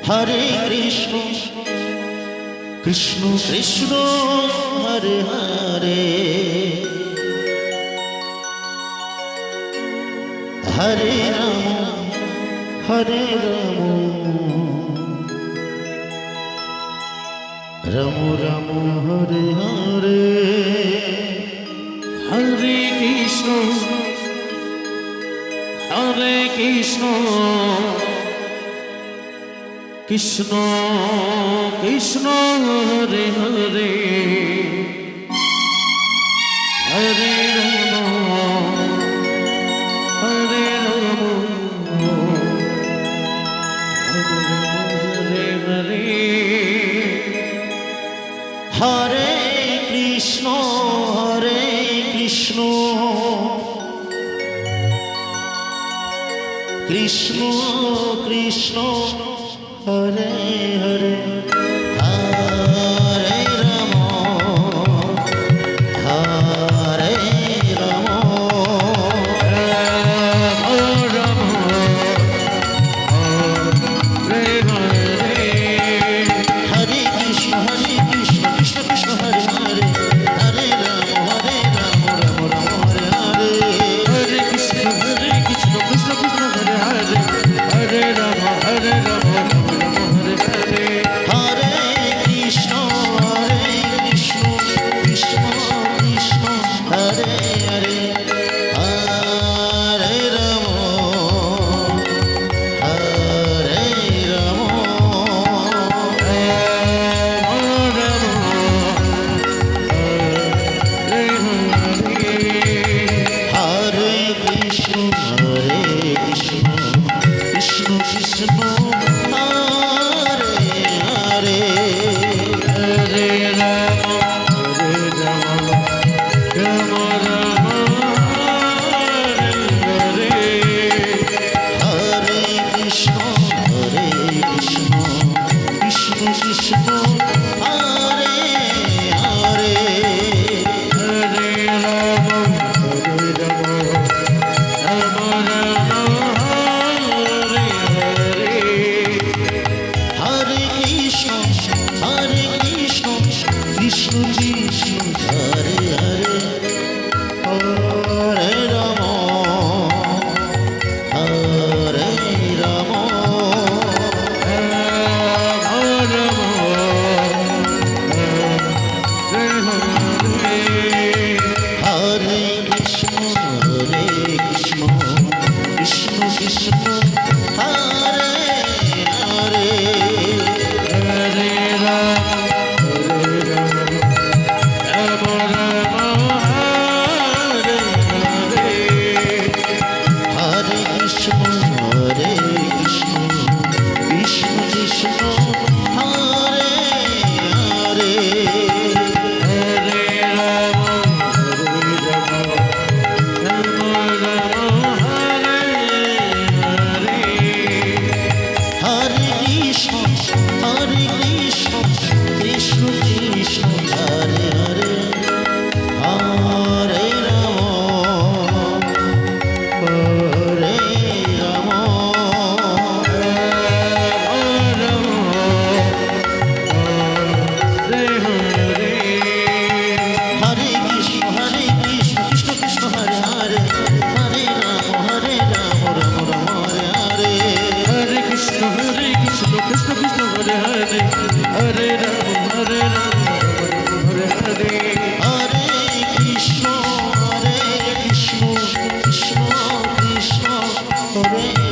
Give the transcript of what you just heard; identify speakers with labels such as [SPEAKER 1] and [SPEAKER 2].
[SPEAKER 1] Hare Krishna Krishna Krishna Hare Hare Hare Ram Hare Ram Ram Hare Hare
[SPEAKER 2] Hare Krishna Krishna Krishna Hare Hare Hare Ram Hare Hare
[SPEAKER 1] Hare Krishna Krishna Krishna Hare Hare Hare Ram Hare Ram Hare Krishna Krishna Krishna Hare Hare Hare Ram Ram Ram Hare Hare
[SPEAKER 2] Hare Krishna Krishna Krishna Hare Hare Hare Ram Hare Ram Hare Hare
[SPEAKER 1] Hare Krishna Krishna Krishna Hare Hare Hare Ram Hare Krishna Krishna Krishna Hare Hare
[SPEAKER 2] Hare Ram Ram Hare
[SPEAKER 1] Hare Krishna Krishna Krishna Hare Hare
[SPEAKER 2] Hare Ram Hare
[SPEAKER 1] Hare Krishna Krishna Krishna Hare Hare Hare Ram Hare Ram Hare Krishna Krishna Krishna Hare Hare Hare Krishna Krishna Krishna Hare Hare Hare Krishna Krishna Krishna Hare Hare Hare Ram Hare Ram Hare Krishna Krishna Krishna Hare Hare Hare Ram Ram Ram Hare Hare
[SPEAKER 2] Hare Krishna Krishna Krishna Hare Hare Hare Ram Hare Hare
[SPEAKER 1] Hare Krishna Krishna Krishna Hare